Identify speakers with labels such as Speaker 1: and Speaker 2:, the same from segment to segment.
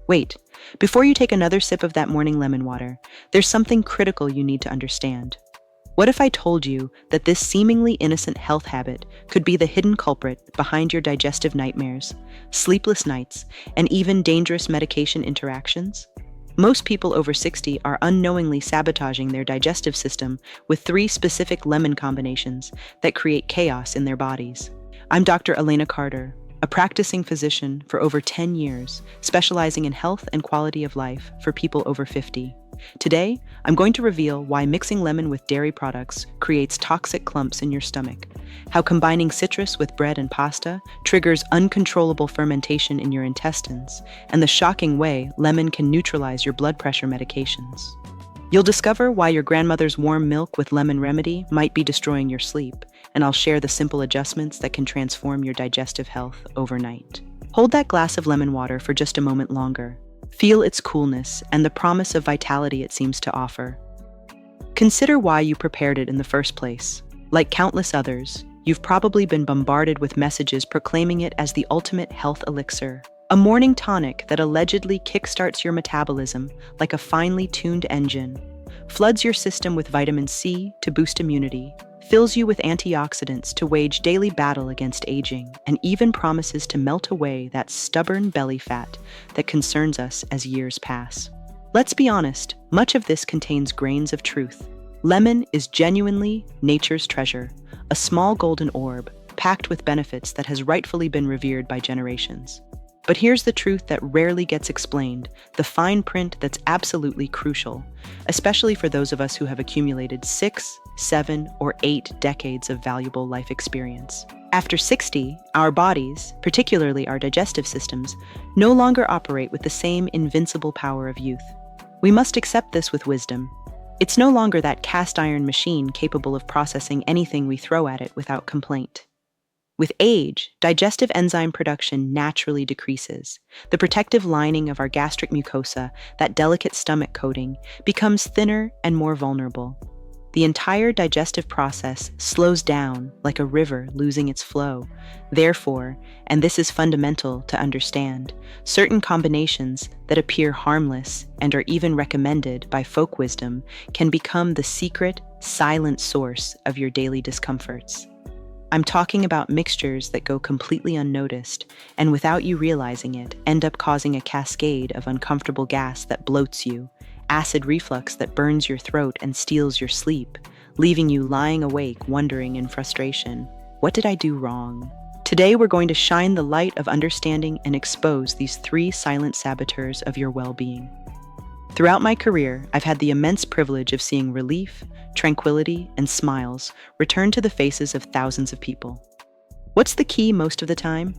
Speaker 1: Wait, before you take another sip of that morning lemon water, there's something critical you need to understand. What if I told you that this seemingly innocent health habit could be the hidden culprit behind your digestive nightmares, sleepless nights, and even dangerous medication interactions? Most people over 60 are unknowingly sabotaging their digestive system with three specific lemon combinations that create chaos in their bodies. I'm Dr. Elena Carter, a practicing physician for over 10 years, specializing in health and quality of life for people over 50. Today, I'm going to reveal why mixing lemon with dairy products creates toxic clumps in your stomach, how combining citrus with bread and pasta triggers uncontrollable fermentation in your intestines, and the shocking way lemon can neutralize your blood pressure medications. You'll discover why your grandmother's warm milk with lemon remedy might be destroying your sleep, and I'll share the simple adjustments that can transform your digestive health overnight. Hold that glass of lemon water for just a moment longer. Feel its coolness and the promise of vitality it seems to offer. Consider why you prepared it in the first place. Like countless others, you've probably been bombarded with messages proclaiming it as the ultimate health elixir, a morning tonic that allegedly kickstarts your metabolism like a finely tuned engine, floods your system with vitamin C to boost immunity, fills you with antioxidants to wage daily battle against aging, and even promises to melt away that stubborn belly fat that concerns us as years pass. Let's be honest, much of this contains grains of truth. Lemon is genuinely nature's treasure, a small golden orb packed with benefits that has rightfully been revered by generations. But here's the truth that rarely gets explained, the fine print that's absolutely crucial, especially for those of us who have accumulated 6, 7, or 8 decades of valuable life experience. After 60, our bodies, particularly our digestive systems, no longer operate with the same invincible power of youth. We must accept this with wisdom. It's no longer that cast iron machine capable of processing anything we throw at it without complaint. With age, digestive enzyme production naturally decreases. The protective lining of our gastric mucosa, that delicate stomach coating, becomes thinner and more vulnerable. The entire digestive process slows down like a river losing its flow. Therefore, and this is fundamental to understand, certain combinations that appear harmless and are even recommended by folk wisdom can become the secret, silent source of your daily discomforts. I'm talking about mixtures that go completely unnoticed and without you realizing it, end up causing a cascade of uncomfortable gas that bloats you, acid reflux that burns your throat and steals your sleep, leaving you lying awake wondering in frustration, what did I do wrong? Today we're going to shine the light of understanding and expose these 3 silent saboteurs of your well-being. Throughout my career, I've had the immense privilege of seeing relief, tranquility, and smiles return to the faces of thousands of people. What's the key most of the time?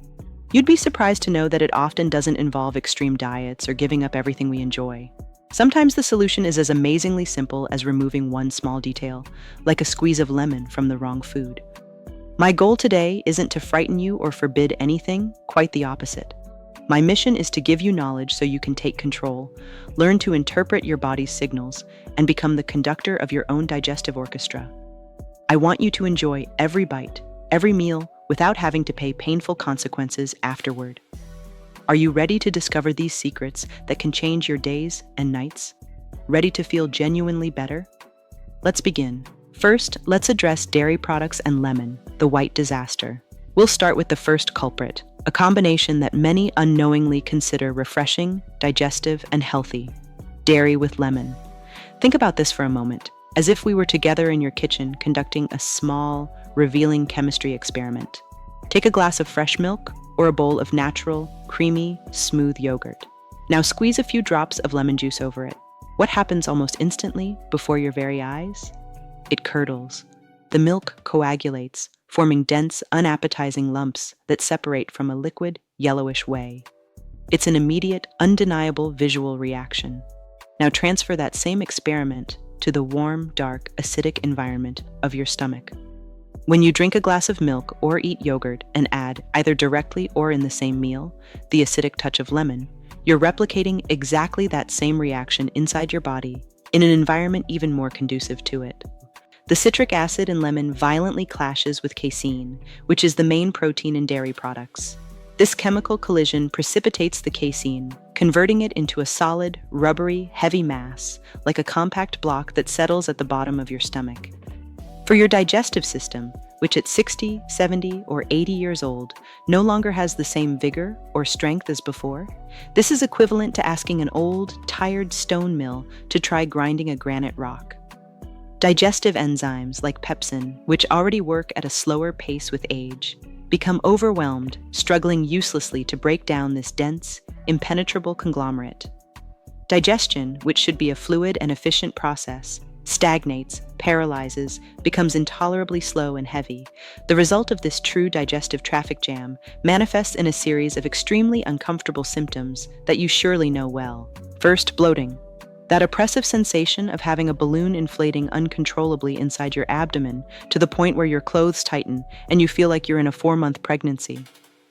Speaker 1: You'd be surprised to know that it often doesn't involve extreme diets or giving up everything we enjoy. Sometimes the solution is as amazingly simple as removing one small detail, like a squeeze of lemon from the wrong food. My goal today isn't to frighten you or forbid anything, quite the opposite. My mission is to give you knowledge so you can take control, learn to interpret your body's signals, and become the conductor of your own digestive orchestra. I want you to enjoy every bite, every meal, without having to pay painful consequences afterward. Are you ready to discover these secrets that can change your days and nights? Ready to feel genuinely better? Let's begin. First, let's address dairy products and lemon, the white disaster. We'll start with the first culprit, a combination that many unknowingly consider refreshing, digestive, and healthy: dairy with lemon. Think about this for a moment, as if we were together in your kitchen conducting a small, revealing chemistry experiment. Take a glass of fresh milk or a bowl of natural, creamy, smooth yogurt. Now squeeze a few drops of lemon juice over it. What happens almost instantly before your very eyes? It curdles. The milk coagulates, forming dense, unappetizing lumps that separate from a liquid, yellowish whey. It's an immediate, undeniable visual reaction. Now transfer that same experiment to the warm, dark, acidic environment of your stomach. When you drink a glass of milk or eat yogurt and add, either directly or in the same meal, the acidic touch of lemon, you're replicating exactly that same reaction inside your body in an environment even more conducive to it. The citric acid in lemon violently clashes with casein, which is the main protein in dairy products. This chemical collision precipitates the casein, converting it into a solid, rubbery, heavy mass, like a compact block that settles at the bottom of your stomach. For your digestive system, which at 60, 70, or 80 years old no longer has the same vigor or strength as before, this is equivalent to asking an old, tired stone mill to try grinding a granite rock. Digestive enzymes like pepsin, which already work at a slower pace with age, become overwhelmed, struggling uselessly to break down this dense, impenetrable conglomerate. Digestion, which should be a fluid and efficient process, stagnates, paralyzes, becomes intolerably slow and heavy. The result of this true digestive traffic jam manifests in a series of extremely uncomfortable symptoms that you surely know well. First, bloating. That oppressive sensation of having a balloon inflating uncontrollably inside your abdomen to the point where your clothes tighten and you feel like you're in a 4-month pregnancy.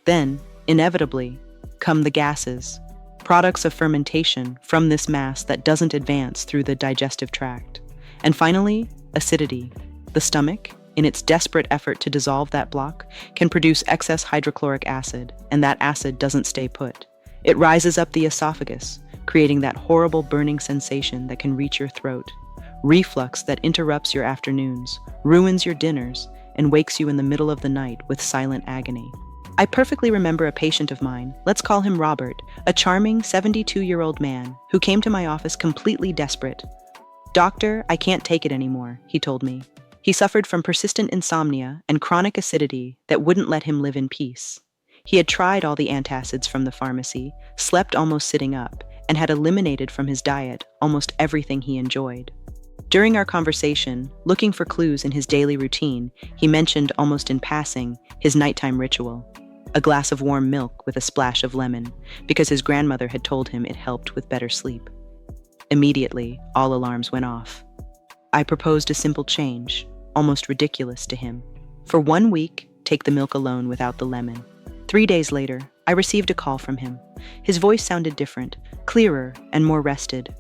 Speaker 1: Then, inevitably, come the gases, products of fermentation from this mass that doesn't advance through the digestive tract. And finally, acidity. The stomach, in its desperate effort to dissolve that block, can produce excess hydrochloric acid, and that acid doesn't stay put. It rises up the esophagus, creating that horrible burning sensation that can reach your throat. Reflux that interrupts your afternoons, ruins your dinners, and wakes you in the middle of the night with silent agony. I perfectly remember a patient of mine, let's call him Robert, a charming 72-year-old man who came to my office completely desperate. "Doctor, I can't take it anymore," he told me. He suffered from persistent insomnia and chronic acidity that wouldn't let him live in peace. He had tried all the antacids from the pharmacy, slept almost sitting up, and had eliminated from his diet almost everything he enjoyed. During our conversation, looking for clues in his daily routine, he mentioned almost in passing his nighttime ritual, a glass of warm milk with a splash of lemon, because his grandmother had told him it helped with better sleep. Immediately, all alarms went off. I proposed a simple change, almost ridiculous to him. For 1 week, take the milk alone without the lemon. 3 days later, I received a call from him. His voice sounded different, clearer, and more rested.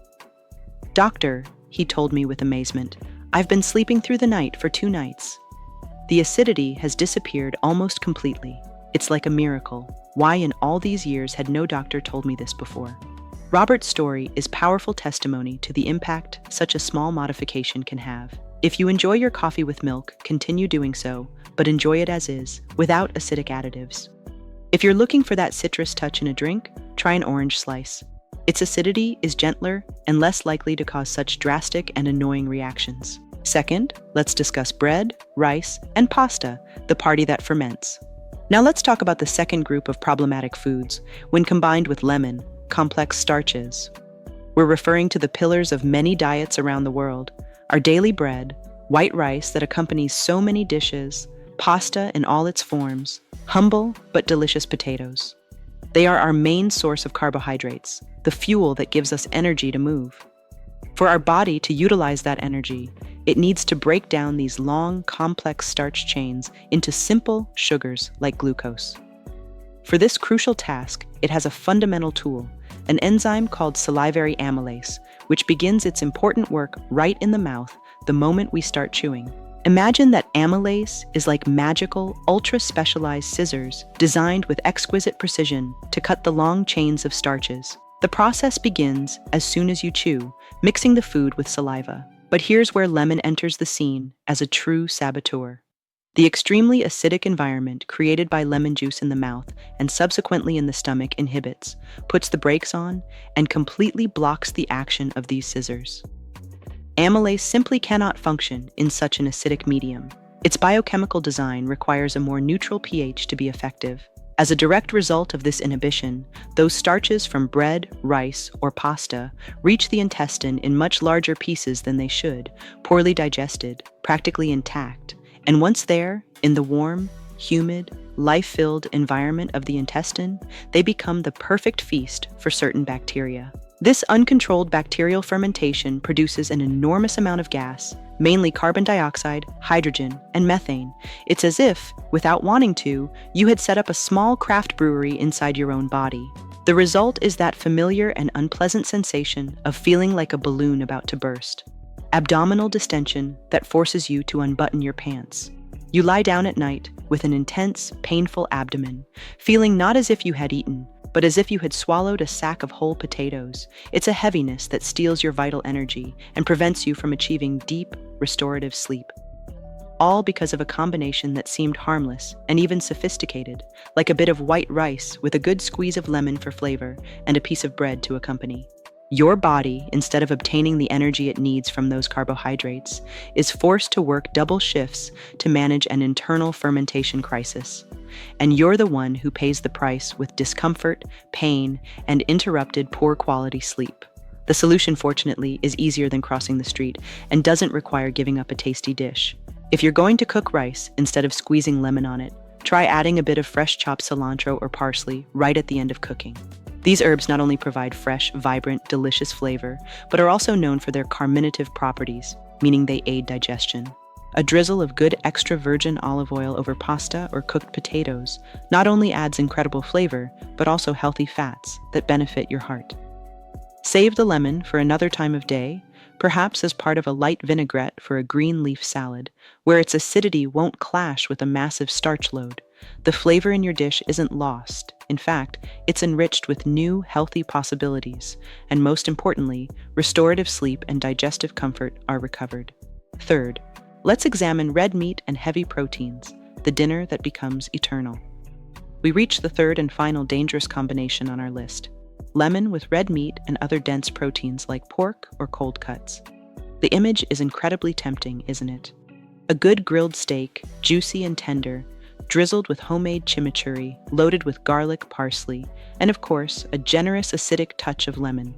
Speaker 1: "Doctor," he told me with amazement, "I've been sleeping through the night for 2 nights. The acidity has disappeared almost completely. It's like a miracle. Why in all these years had no doctor told me this before?" Robert's story is powerful testimony to the impact such a small modification can have. If you enjoy your coffee with milk, continue doing so, but enjoy it as is, without acidic additives. If you're looking for that citrus touch in a drink, try an orange slice. Its acidity is gentler and less likely to cause such drastic and annoying reactions. Second, let's discuss bread, rice, and pasta, the party that ferments. Now let's talk about the second group of problematic foods, when combined with lemon, complex starches. We're referring to the pillars of many diets around the world, our daily bread, white rice that accompanies so many dishes, pasta in all its forms, humble but delicious potatoes. They are our main source of carbohydrates, the fuel that gives us energy to move. For our body to utilize that energy, it needs to break down these long, complex starch chains into simple sugars like glucose. For this crucial task, it has a fundamental tool, an enzyme called salivary amylase, which begins its important work right in the mouth the moment we start chewing. Imagine that amylase is like magical, ultra-specialized scissors designed with exquisite precision to cut the long chains of starches. The process begins as soon as you chew, mixing the food with saliva. But here's where lemon enters the scene as a true saboteur. The extremely acidic environment created by lemon juice in the mouth and subsequently in the stomach inhibits, puts the brakes on, and completely blocks the action of these scissors. Amylase simply cannot function in such an acidic medium. Its biochemical design requires a more neutral pH to be effective. As a direct result of this inhibition, those starches from bread, rice, or pasta reach the intestine in much larger pieces than they should, poorly digested, practically intact. And once there, in the warm, humid, life-filled environment of the intestine, they become the perfect feast for certain bacteria. This uncontrolled bacterial fermentation produces an enormous amount of gas, mainly carbon dioxide, hydrogen, and methane. It's as if, without wanting to, you had set up a small craft brewery inside your own body. The result is that familiar and unpleasant sensation of feeling like a balloon about to burst. Abdominal distension that forces you to unbutton your pants. You lie down at night with an intense, painful abdomen, feeling not as if you had eaten, but as if you had swallowed a sack of whole potatoes. It's a heaviness that steals your vital energy and prevents you from achieving deep, restorative sleep. All because of a combination that seemed harmless and even sophisticated, like a bit of white rice with a good squeeze of lemon for flavor and a piece of bread to accompany. Your body, instead of obtaining the energy it needs from those carbohydrates, is forced to work double shifts to manage an internal fermentation crisis. And you're the one who pays the price with discomfort, pain, and interrupted poor quality sleep. The solution, fortunately, is easier than crossing the street and doesn't require giving up a tasty dish. If you're going to cook rice instead of squeezing lemon on it, try adding a bit of fresh chopped cilantro or parsley right at the end of cooking. These herbs not only provide fresh, vibrant, delicious flavor, but are also known for their carminative properties, meaning they aid digestion. A drizzle of good extra virgin olive oil over pasta or cooked potatoes not only adds incredible flavor, but also healthy fats that benefit your heart. Save the lemon for another time of day, perhaps as part of a light vinaigrette for a green leaf salad, where its acidity won't clash with a massive starch load. The flavor in your dish isn't lost. In fact, it's enriched with new, healthy possibilities, and most importantly, restorative sleep and digestive comfort are recovered. Third, let's examine red meat and heavy proteins, the dinner that becomes eternal. We reach the third and final dangerous combination on our list: lemon with red meat and other dense proteins like pork or cold cuts. The image is incredibly tempting, isn't it? A good grilled steak, juicy and tender, drizzled with homemade chimichurri, loaded with garlic, parsley, and of course, a generous acidic touch of lemon.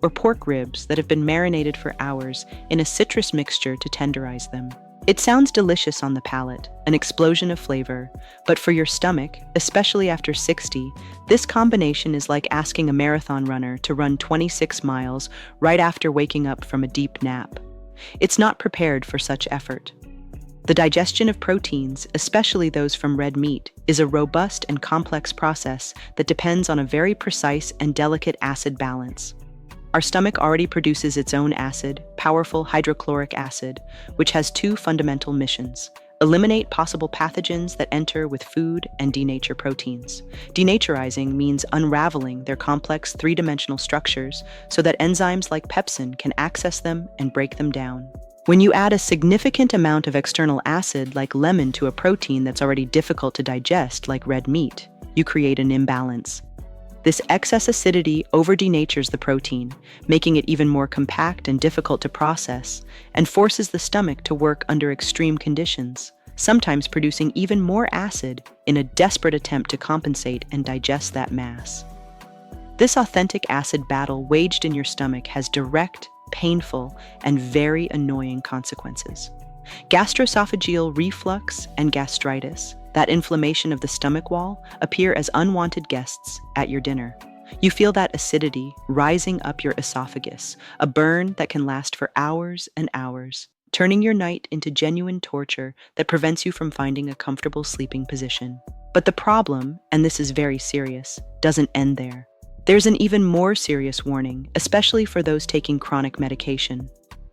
Speaker 1: Or pork ribs that have been marinated for hours in a citrus mixture to tenderize them. It sounds delicious on the palate, an explosion of flavor, but for your stomach, especially after 60, this combination is like asking a marathon runner to run 26 miles right after waking up from a deep nap. It's not prepared for such effort. The digestion of proteins, especially those from red meat, is a robust and complex process that depends on a very precise and delicate acid balance. Our stomach already produces its own acid, powerful hydrochloric acid, which has two fundamental missions: eliminate possible pathogens that enter with food and denature proteins. Denaturizing means unraveling their complex three-dimensional structures so that enzymes like pepsin can access them and break them down. When you add a significant amount of external acid like lemon to a protein that's already difficult to digest like red meat, you create an imbalance. This excess acidity over-denatures the protein, making it even more compact and difficult to process, and forces the stomach to work under extreme conditions, sometimes producing even more acid in a desperate attempt to compensate and digest that mass. This authentic acid battle waged in your stomach has direct, painful, and very annoying consequences. Gastroesophageal reflux and gastritis, that inflammation of the stomach wall, appear as unwanted guests at your dinner. You feel that acidity rising up your esophagus, a burn that can last for hours and hours, turning your night into genuine torture that prevents you from finding a comfortable sleeping position. But the problem, and this is very serious, doesn't end there. There's an even more serious warning, especially for those taking chronic medication.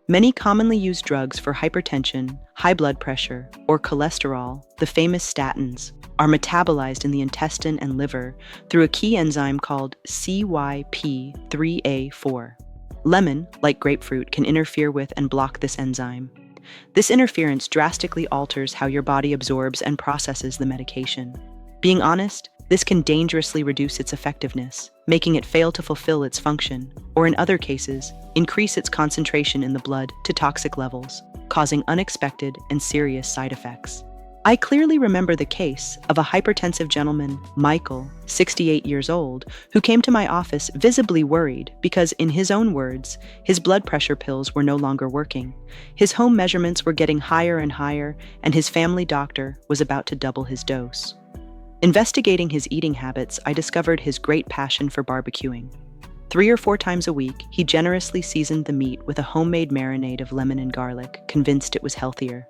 Speaker 1: Many commonly used drugs for hypertension, high blood pressure, or cholesterol, the famous statins, are metabolized in the intestine and liver through a key enzyme called CYP3A4. Lemon, like grapefruit, can interfere with and block this enzyme. This interference drastically alters how your body absorbs and processes the medication. Being honest, this can dangerously reduce its effectiveness, making it fail to fulfill its function, or in other cases, increase its concentration in the blood to toxic levels, causing unexpected and serious side effects. I clearly remember the case of a hypertensive gentleman, Michael, 68 years old, who came to my office visibly worried because, in his own words, his blood pressure pills were no longer working. His home measurements were getting higher and higher, and his family doctor was about to double his dose. Investigating his eating habits, I discovered his great passion for barbecuing. 3 or 4 times a week, he generously seasoned the meat with a homemade marinade of lemon and garlic, convinced it was healthier.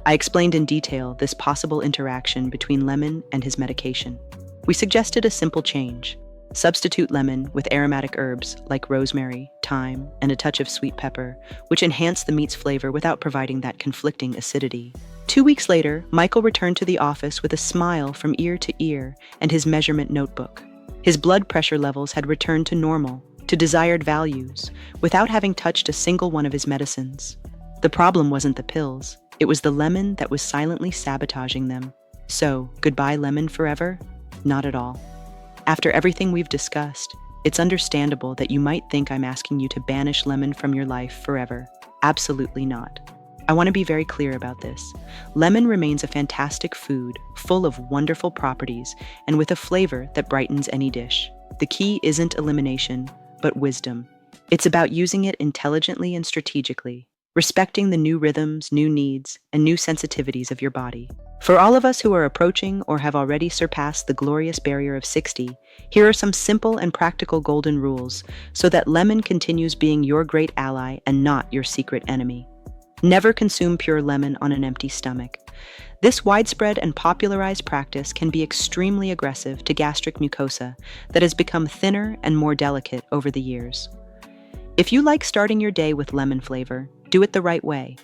Speaker 1: I explained in detail this possible interaction between lemon and his medication. We suggested a simple change: substitute lemon with aromatic herbs like rosemary, thyme, and a touch of sweet pepper, which enhance the meat's flavor without providing that conflicting acidity. 2 weeks later, Michael returned to the office with a smile from ear to ear and his measurement notebook. His blood pressure levels had returned to normal, to desired values, without having touched a single one of his medicines. The problem wasn't the pills, it was the lemon that was silently sabotaging them. So, goodbye lemon forever? Not at all. After everything we've discussed, it's understandable that you might think I'm asking you to banish lemon from your life forever. Absolutely not. I want to be very clear about this. Lemon remains a fantastic food, full of wonderful properties, and with a flavor that brightens any dish. The key isn't elimination, but wisdom. It's about using it intelligently and strategically, respecting the new rhythms, new needs, and new sensitivities of your body. For all of us who are approaching or have already surpassed the glorious barrier of 60, here are some simple and practical golden rules so that lemon continues being your great ally and not your secret enemy. Never consume pure lemon on an empty stomach. This widespread and popularized practice can be extremely aggressive to gastric mucosa that has become thinner and more delicate over the years. If you like starting your day with lemon flavor, do it the right way.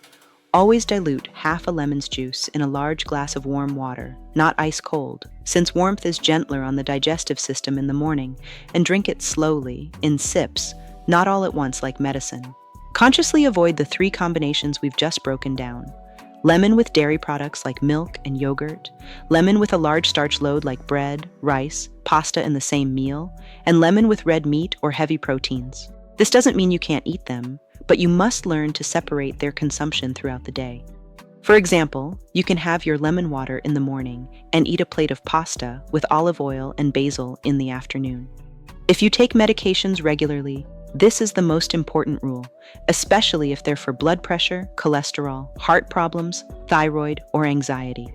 Speaker 1: Always dilute half a lemon's juice in a large glass of warm water, not ice cold, since warmth is gentler on the digestive system in the morning, and drink it slowly, in sips, not all at once like medicine. Consciously avoid the 3 combinations we've just broken down. Lemon with dairy products like milk and yogurt, lemon with a large starch load like bread, rice, pasta in the same meal, and lemon with red meat or heavy proteins. This doesn't mean you can't eat them, but you must learn to separate their consumption throughout the day. For example, you can have your lemon water in the morning and eat a plate of pasta with olive oil and basil in the afternoon. If you take medications regularly, this is the most important rule, especially if they're for blood pressure, cholesterol, heart problems, thyroid, or anxiety.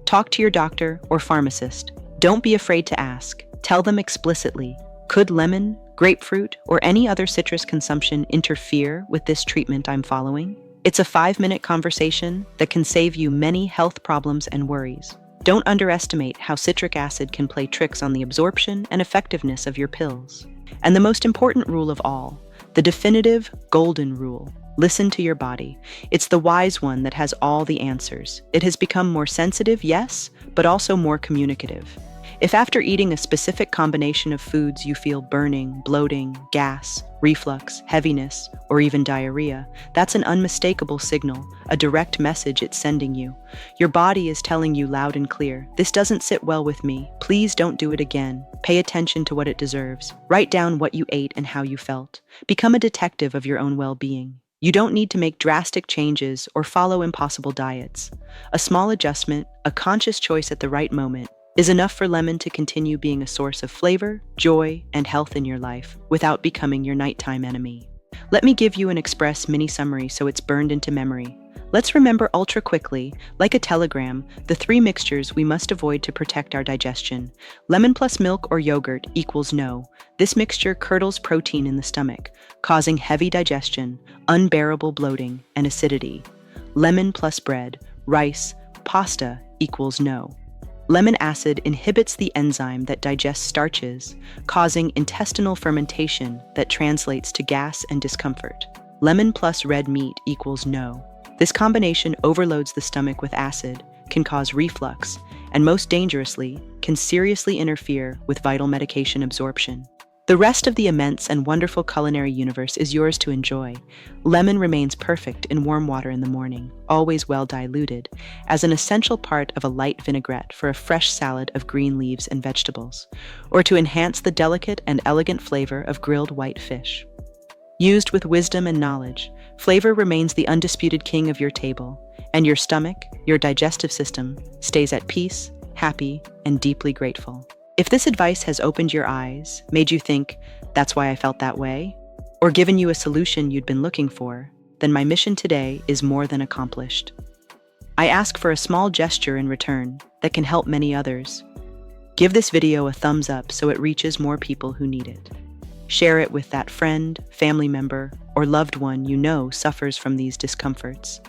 Speaker 1: Talk to your doctor or pharmacist. Don't be afraid to ask. Tell them explicitly, could lemon, grapefruit, or any other citrus consumption interfere with this treatment I'm following? It's a 5-minute conversation that can save you many health problems and worries. Don't underestimate how citric acid can play tricks on the absorption and effectiveness of your pills. And the most important rule of all, the definitive golden rule. Listen to your body. It's the wise one that has all the answers. It has become more sensitive, yes, but also more communicative. If after eating a specific combination of foods you feel burning, bloating, gas, reflux, heaviness, or even diarrhea, that's an unmistakable signal, a direct message it's sending you. Your body is telling you loud and clear, this doesn't sit well with me, please don't do it again. Pay attention to what it deserves. Write down what you ate and how you felt. Become a detective of your own well-being. You don't need to make drastic changes or follow impossible diets. A small adjustment, a conscious choice at the right moment, is enough for lemon to continue being a source of flavor, joy, and health in your life without becoming your nighttime enemy. Let me give you an express mini summary so it's burned into memory. Let's remember ultra quickly, like a telegram, the 3 mixtures we must avoid to protect our digestion. Lemon plus milk or yogurt equals no. This mixture curdles protein in the stomach, causing heavy digestion, unbearable bloating, and acidity. Lemon plus bread, rice, pasta equals no. Lemon acid inhibits the enzyme that digests starches, causing intestinal fermentation that translates to gas and discomfort. Lemon plus red meat equals no. This combination overloads the stomach with acid, can cause reflux, and most dangerously, can seriously interfere with vital medication absorption. The rest of the immense and wonderful culinary universe is yours to enjoy. Lemon remains perfect in warm water in the morning, always well diluted, as an essential part of a light vinaigrette for a fresh salad of green leaves and vegetables, or to enhance the delicate and elegant flavor of grilled white fish. Used with wisdom and knowledge, flavor remains the undisputed king of your table, and your stomach, your digestive system, stays at peace, happy, and deeply grateful. If this advice has opened your eyes, made you think, that's why I felt that way, or given you a solution you'd been looking for, then my mission today is more than accomplished. I ask for a small gesture in return that can help many others. Give this video a thumbs up so it reaches more people who need it. Share it with that friend, family member, or loved one you know suffers from these discomforts.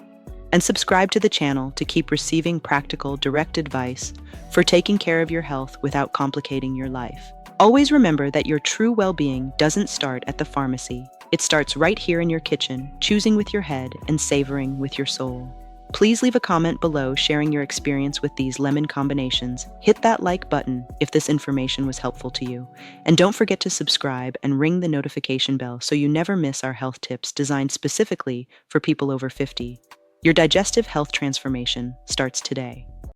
Speaker 1: And subscribe to the channel to keep receiving practical, direct advice for taking care of your health without complicating your life. Always remember that your true well-being doesn't start at the pharmacy. It starts right here in your kitchen, choosing with your head and savoring with your soul. Please leave a comment below sharing your experience with these lemon combinations. Hit that like button if this information was helpful to you. And don't forget to subscribe and ring the notification bell so you never miss our health tips designed specifically for people over 50. Your digestive health transformation starts today.